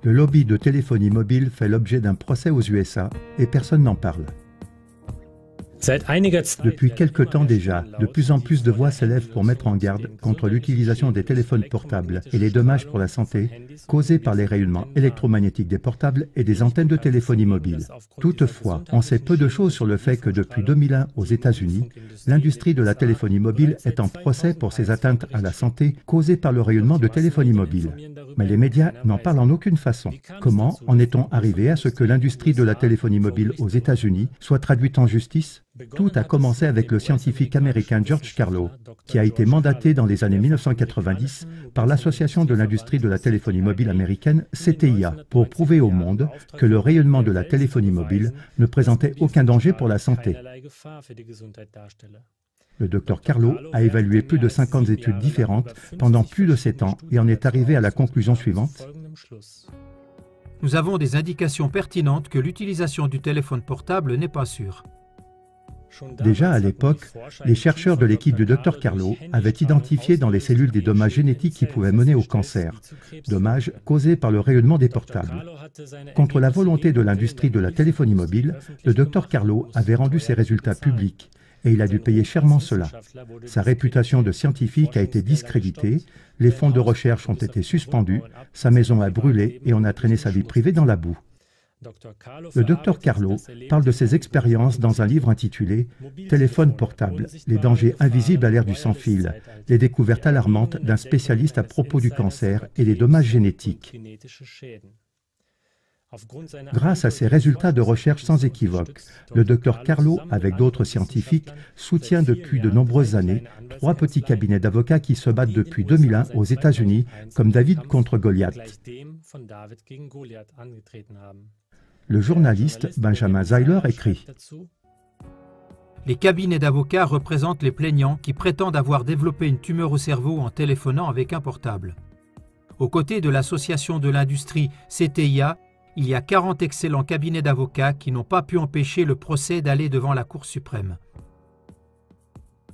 Le lobby de téléphonie mobile fait l'objet d'un procès aux USA et personne n'en parle. Depuis quelque temps déjà, de plus en plus de voix s'élèvent pour mettre en garde contre l'utilisation des téléphones portables et les dommages pour la santé causés par les rayonnements électromagnétiques des portables et des antennes de téléphonie mobile. Toutefois, on sait peu de choses sur le fait que depuis 2001 aux États-Unis, l'industrie de la téléphonie mobile est en procès pour ses atteintes à la santé causées par le rayonnement de téléphonie mobile. Mais les médias n'en parlent en aucune façon. Comment en est-on arrivé à ce que l'industrie de la téléphonie mobile aux États-Unis soit traduite en justice? Tout a commencé avec le scientifique américain George Carlo, qui a été mandaté dans les années 1990 par l'Association de l'industrie de la téléphonie mobile américaine, CTIA, pour prouver au monde que le rayonnement de la téléphonie mobile ne présentait aucun danger pour la santé. Le Dr Carlo a évalué plus de 50 études différentes pendant plus de 7 ans et en est arrivé à la conclusion suivante. Nous avons des indications pertinentes que l'utilisation du téléphone portable n'est pas sûre. Déjà à l'époque, les chercheurs de l'équipe du Dr Carlo avaient identifié dans les cellules des dommages génétiques qui pouvaient mener au cancer, dommages causés par le rayonnement des portables. Contre la volonté de l'industrie de la téléphonie mobile, le Dr Carlo avait rendu ses résultats publics et il a dû payer chèrement cela. Sa réputation de scientifique a été discréditée, les fonds de recherche ont été suspendus, sa maison a brûlé et on a traîné sa vie privée dans la boue. Le Dr Carlo parle de ses expériences dans un livre intitulé « Téléphone portable, les dangers invisibles à l'ère du sans-fil, les découvertes alarmantes d'un spécialiste à propos du cancer et les dommages génétiques ». Grâce à ses résultats de recherche sans équivoque, le Dr Carlo, avec d'autres scientifiques, soutient depuis de nombreuses années 3 petits cabinets d'avocats qui se battent depuis 2001 aux États-Unis, comme David contre Goliath. Le journaliste Benjamin Zeiler écrit « Les cabinets d'avocats représentent les plaignants qui prétendent avoir développé une tumeur au cerveau en téléphonant avec un portable. Aux côtés de l'association de l'industrie CTIA, il y a 40 excellents cabinets d'avocats qui n'ont pas pu empêcher le procès d'aller devant la Cour suprême.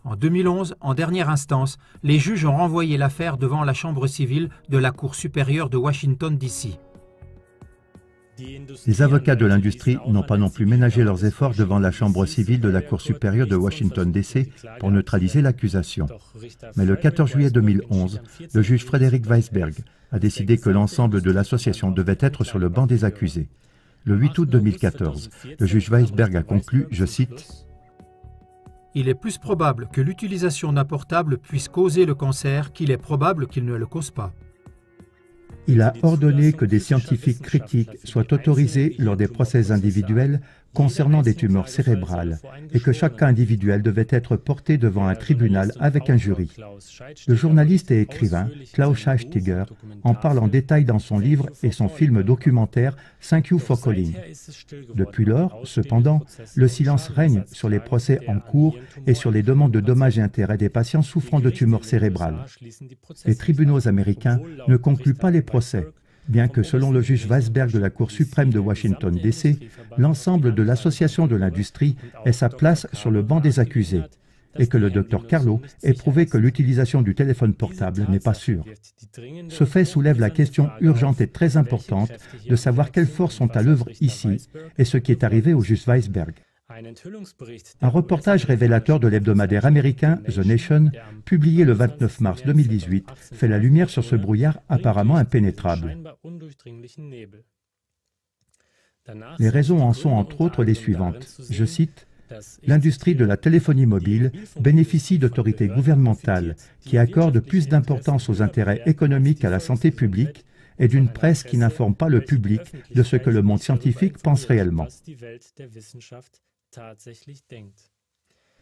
En 2011, en dernière instance, les juges ont renvoyé l'affaire devant la Chambre civile de la Cour supérieure de Washington, D.C. Les avocats de l'industrie n'ont pas non plus ménagé leurs efforts devant la Chambre civile de la Cour supérieure de Washington, D.C. pour neutraliser l'accusation. Mais le 14 juillet 2011, le juge Frédéric Weisberg a décidé que l'ensemble de l'association devait être sur le banc des accusés. Le 8 août 2014, le juge Weisberg a conclu, je cite, « Il est plus probable que l'utilisation d'un portable puisse causer le cancer qu'il est probable qu'il ne le cause pas. » Il a ordonné que des scientifiques critiques soient autorisés lors des procès individuels concernant des tumeurs cérébrales et que chaque cas individuel devait être porté devant un tribunal avec un jury. Le journaliste et écrivain Klaus Scheistiger en parle en détail dans son livre et son film documentaire « Thank You for Calling ». Depuis lors, cependant, le silence règne sur les procès en cours et sur les demandes de dommages et intérêts des patients souffrant de tumeurs cérébrales. Les tribunaux américains ne concluent pas les procès, bien que selon le juge Weisberg de la Cour suprême de Washington, D.C., l'ensemble de l'association de l'industrie ait sa place sur le banc des accusés et que le Dr Carlo ait prouvé que l'utilisation du téléphone portable n'est pas sûre. Ce fait soulève la question urgente et très importante de savoir quelles forces sont à l'œuvre ici et ce qui est arrivé au juge Weisberg. Un reportage révélateur de l'hebdomadaire américain The Nation, publié le 29 mars 2018, fait la lumière sur ce brouillard apparemment impénétrable. Les raisons en sont entre autres les suivantes. Je cite, « L'industrie de la téléphonie mobile bénéficie d'autorités gouvernementales qui accordent plus d'importance aux intérêts économiques à la santé publique et d'une presse qui n'informe pas le public de ce que le monde scientifique pense réellement. »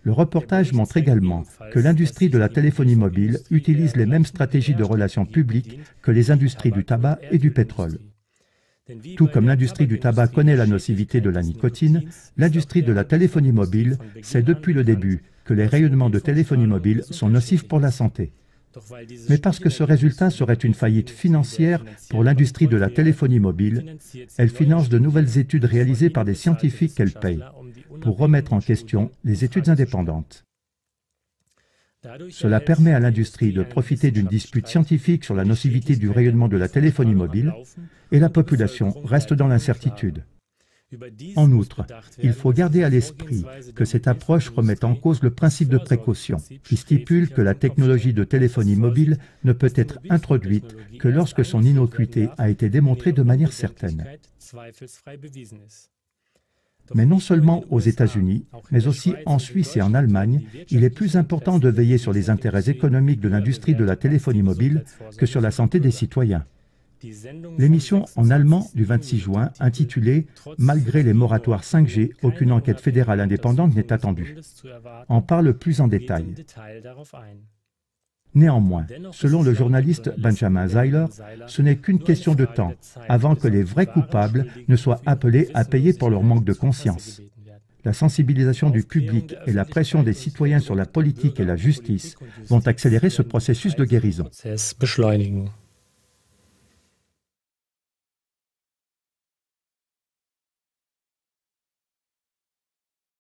Le reportage montre également que l'industrie de la téléphonie mobile utilise les mêmes stratégies de relations publiques que les industries du tabac et du pétrole. Tout comme l'industrie du tabac connaît la nocivité de la nicotine, l'industrie de la téléphonie mobile sait depuis le début que les rayonnements de téléphonie mobile sont nocifs pour la santé. Mais parce que ce résultat serait une faillite financière pour l'industrie de la téléphonie mobile, elle finance de nouvelles études réalisées par des scientifiques qu'elle paye, pour remettre en question les études indépendantes. Cela permet à l'industrie de profiter d'une dispute scientifique sur la nocivité du rayonnement de la téléphonie mobile, et la population reste dans l'incertitude. En outre, il faut garder à l'esprit que cette approche remet en cause le principe de précaution, qui stipule que la technologie de téléphonie mobile ne peut être introduite que lorsque son innocuité a été démontrée de manière certaine. Mais non seulement aux États-Unis, mais aussi en Suisse et en Allemagne, il est plus important de veiller sur les intérêts économiques de l'industrie de la téléphonie mobile que sur la santé des citoyens. L'émission en allemand du 26 juin, intitulée « Malgré les moratoires 5G, aucune enquête fédérale indépendante n'est attendue », en parle plus en détail. Néanmoins, selon le journaliste Benjamin Zeiler, ce n'est qu'une question de temps avant que les vrais coupables ne soient appelés à payer pour leur manque de conscience. La sensibilisation du public et la pression des citoyens sur la politique et la justice vont accélérer ce processus de guérison.